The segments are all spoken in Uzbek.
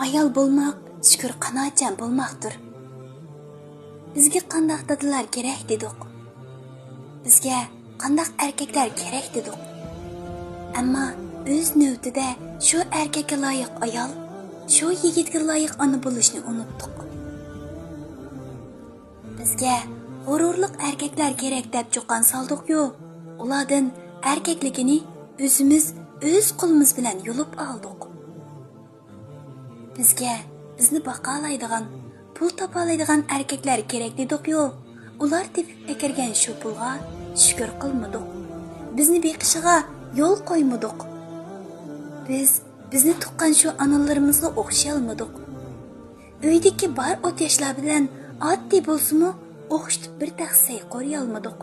ayol bo'lmoq shukr qanoatchan bo'lmoqdir. Bizga qandaq dadalar kerak dedik. Bizga qandaq erkaklar kerak dedik. Ammo o'z navbatida shu erkakka loyiq ayol, shu yigitga loyiq ona bo'lishni unutdik. Bizga g'ururliq erkaklar kerak deb cho'qan soldik-ku, ulardan erkakligini o'zimiz o'z qo'limiz bilan yulib oldik. Bizga bizni boqalaydigan, pul topalaydigan erkaklar kerak dedik-ku, ular tepib ekirgan shu pulga shukr qilmadik. Bizni beqishiga yo'l qo'ymadik. Bizni tuqqan shu onalarimizga o'xshalmadik. Uydagi bor o'tashlar bilan oddiy bo'lsa-mu, o'xshitib bir taxsay qo'ya olmadik.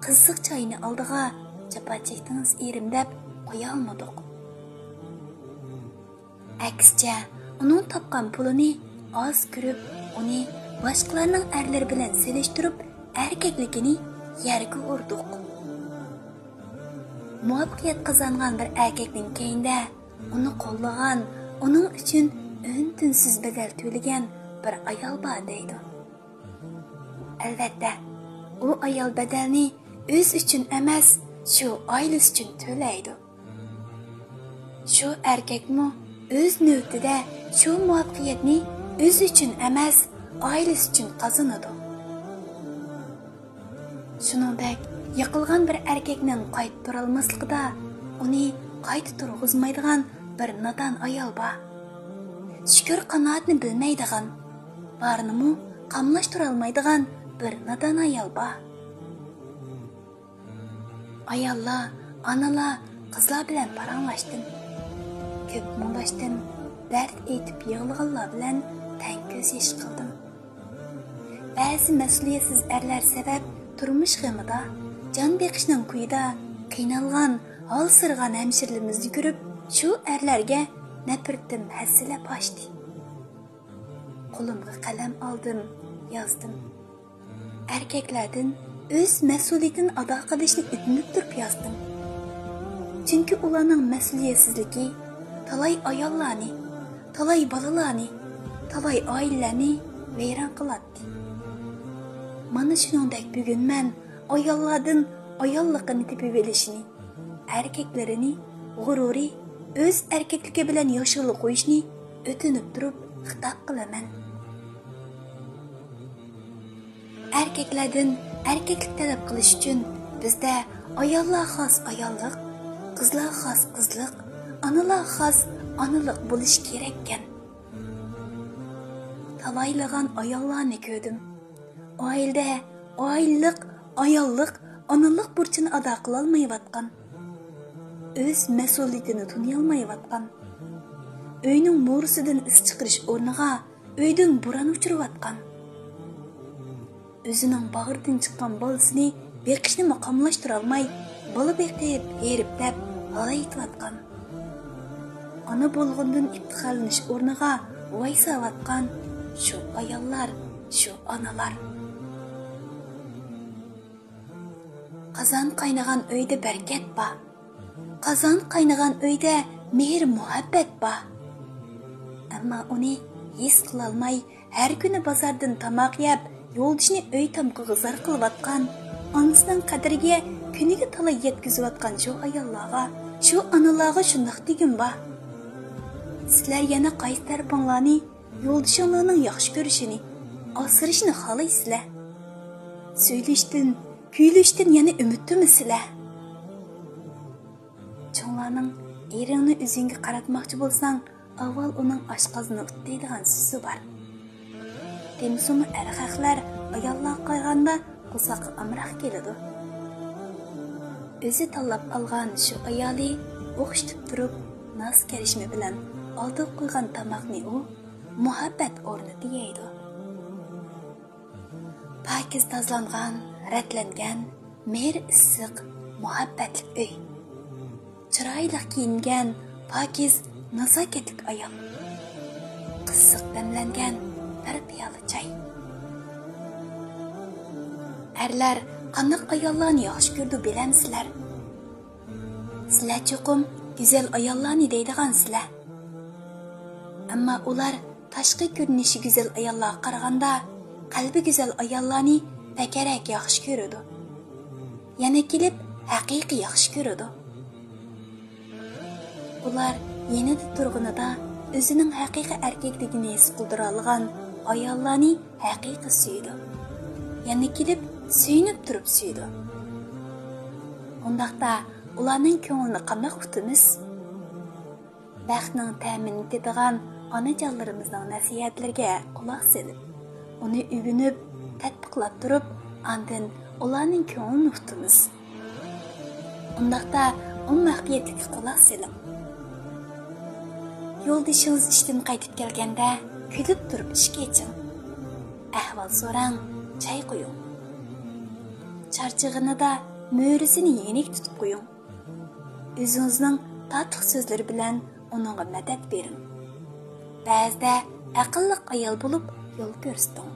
Qiziq choyni oldiga chapa chekdingiz erim deb qo'ya olmadik. Aksicha, uning topgan pulini oz ko'rib, uni boshqalarning erlari bilan selishtirib, erkakligini yerga urdik. Muvaffaqiyat qozongan bir erkakning keyinda uni qo'llagan, uning uchun o'ntinsiz bedel to'lagan bir ayol bor deydi. Albatta, u ayol bedelni o'z uchun emas, shu oilasi uchun to'laydi. Shu erkakmi o'z navbatida shu muvaffaqiyatni o'z uchun emas, oilasi uchun qozonadi. Shuningdek, yiqilgan bir erkakning qayta tura olmasligida uni qayta turg'izmaydigan bir nodon ayol bor. Shukr qanoatni bilmaydigan, barnimi qamlashtirib olmaydigan bir nodon ayol bor. Ayollar, analar, qizlar bilan paranglashdim. Ko'p muңlashdim, dard aytib yig'laganlar bilan tang ko'z yosh qildim. Ba'zi mas'uliyatsiz erlar sabab turmush g'amida, jon beqishning kuyida qiynalgan, hol sirg'an hamshirlarimizni ko'rib, shu erlarga nafratim hassilab ochdi. Qo'limga qalam oldim, yozdim. Erkaklardan o'z mas'uliyatini ado qilishni o'tinib turib yozdim. Chunki ularning mas'uliyatsizligi talay ayollarni, talay balalarni, talay oilalarni vayron qiladi. Mana shuningdek bugun men ayollardan ayolligini tepib olishini, erkaklarini g'ururi o'z erkakligi bilan yoshilib qo'yishni o'tinib turib xitob qilaman. Erkaklardan erkaklik talab qilish uchun bizda ayollar xos ayollik, qizlar xos qizlik, onalar xos onalik bo'lish kerak ekan. Talaylagan ayollarni ko'rdim. Oilada oillik, ayollik, onalik burchini ado qila olmayotgan, o'z mas'uliyatini tuniy olmayotgan, uyning mo'risidan is chiqarish o'rniga uydan bo'ron uchirayotgan, o'zining bag'ridan chiqqan bolasini beqishni maqomlashtira olmay, bola beqib, yerib deb g'alaytayotgan, ona bo'lgandan iftixorlanish o'rniga voysayotgan shu ayollar, shu onalar. Qazon qaynagan uyda barkat bor. Qazon qaynagan uyda mehr muhabbat bor. Ammo uni his qila olmay, har kuni bozordan tomoq yeb, yo'ldishni uy tomqiga zar qilayotgan, onasining qadriga kuniga talay yetkazayotgan shu ayollarga, shu onalarga shundoq degim bor. Sizlar yana qaysi tarafinglarni, yo'ldishinglarning yaxshi ko'rishini, asrashini xohlaysizlar? Söylüşdin, kuylishdan yana umidmisizlar? Cho'nglarning eringni o'zingga qaratmoqchi bo'lsang, avval uning oshqozini utdaydigan so'zi bor. Demsimi erkaklar ayollar qo'yganda qo'saq amroq keladi. O'zi tanlab olgan shu ayoli o'xshitib turib, nas kelishmi bilan oldi qo'ygan tomoqni u muhabbat o'rnida yeydi. Pakiz tozlangan, ratlangan, mehr issiq, muhabbatli uy. Chiroyli kiyingan, pakiz, nazokatli ayol. Qiziq damlangan bir piyola choy. Erlar qanday ayollarni yaxshi ko'rdi bilamsizlar? Sizlar cho'qim go'zal ayollarni deydigansizlar. Ammo ular tashqi ko'rinishi go'zal ayollarga qaraganda qalbi go'zal ayollarni bakarak yaxshi ko'radi. Yana kelib haqiqiy yaxshi ko'radi. Ular yanada turg'unida o'zining haqiqiy erkakligini his qildira olgan ayollarni haqiqiy suydi. Yana kelib suyunib turib suydi. Undaqda ularning ko'nglini qamaq tutamiz. Baxtning ta'minini tetigan onajonlarimizning nasihatlariga quloq solib, uni o'rganib, tatbiqlab turib, andin ularning ko'nglini tutamiz. Undaqda maxfiyatga quloq soling. Yo'ldishingiz ishdan qaytib kelganda kulib turib ishga yeching. Ahvol so'rang, chay qo'ying. Charchig'inida mo'risini yenik tutib qo'ying. O'zingizning tatliq so'zlari bilan uningga madad bering. Ba'zida aqlli ayol bo'lib yo'l ko'rsating.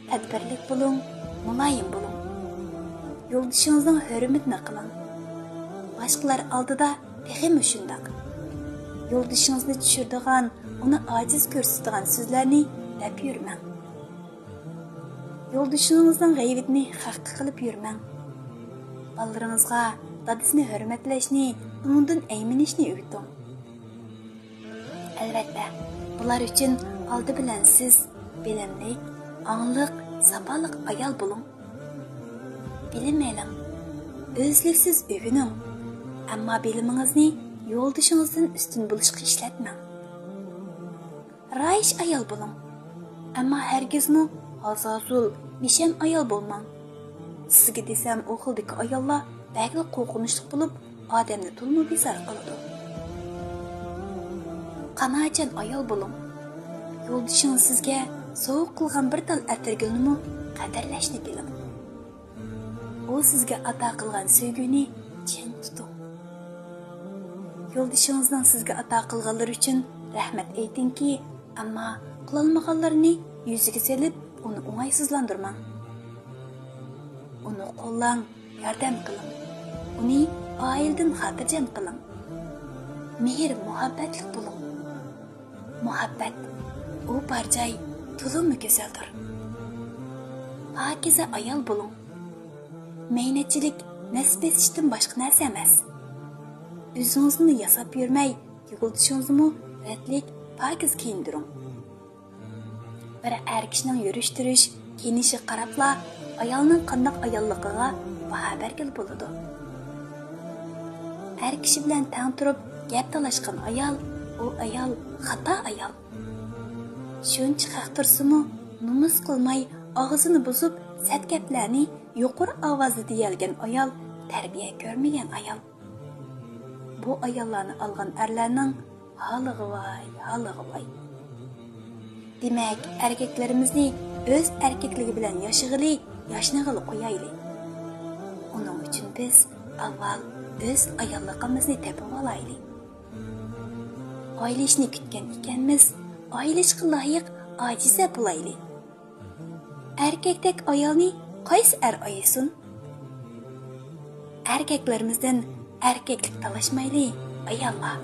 Tadbirlik bo'ling, muloyim bo'ling. Yo'ldishingizning hurmatini qiling. Boshqalar oldida texmi shundaq. Yo'ldishingizni tushiradigan, uni ojiz ko'rsatadigan so'zlarni deb yurmang. Yo'ldishingizning g'aybatini haqq qilib yurmang. Balaringizga dadisini hurmatlashni, undan ayminishni o'rgating. Albatta, bular uchun oldi bilan siz bilimli, angliq, safoliq ayol bo'ling. Bilim eling, o'zliksiz o'rganing, ammo bilimingizni yo'ldishingizdan ustun bo'lishga ishlatmang. Rayish ayol bo'ling, ammo hargizmi azazul, misham ayol bo'lmang. Sizga desam, o xildagi ayollar bag'li qo'rqinchli bo'lib, odamni to'lma bezor qiladi. Qanoatchan ayol bo'ling. Yo'ldishingiz sizga sovuq qilgan bir tal atirgulni qadrlashni biling. U sizga ato qilgan sevgini chin tuting. Yo'ldishingizning sizga ato qilganlari uchun rahmat aytingki, ammo qilolmaganlarini yuziga selib, uni o'ng'aysizlantirmang. Uni qo'llang, yordam qiling. Uni oildan xotirjam qiling. Mehr, muhabbatli bo'ling. Muhabbat u barjay to'limi go'zaldir. Pakiza ayol bo'ling. Mehnatchilik nasib etishdan boshqa narsa emas. O'zingizni yasab yurmay, yo'ldishingizni ratlik, pakiz kiyindiring. Bir kishining yurish-turish, kiyinishi qarabla ayolning qanday ayolligiga baho bergil bo'ladi. Har kishi bilan tang turib gap talashgan ayol, u ayol xato ayol. Shuncha haqtirsimi, numus qilmay, og'zini buzib, sat gaplarni yuqori ovozda deyilgan ayol tarbiya ko'rmagan ayol. Bu ayollarni olgan erlarning holiga voy. Demak, erkaklarimizni o'z erkakligi bilan yashig'ili, yashnig'ili qo'yayli. Uning uchun biz avval o'z ayolligimizni topib olaylik. Oilashni kutgan ekanmiz, oilashga loyiq ojiza bo'laylik. Erkakdek ayolni qaysi aysin? Erkaklarimizdan erkaklik talashmayli, ayollar.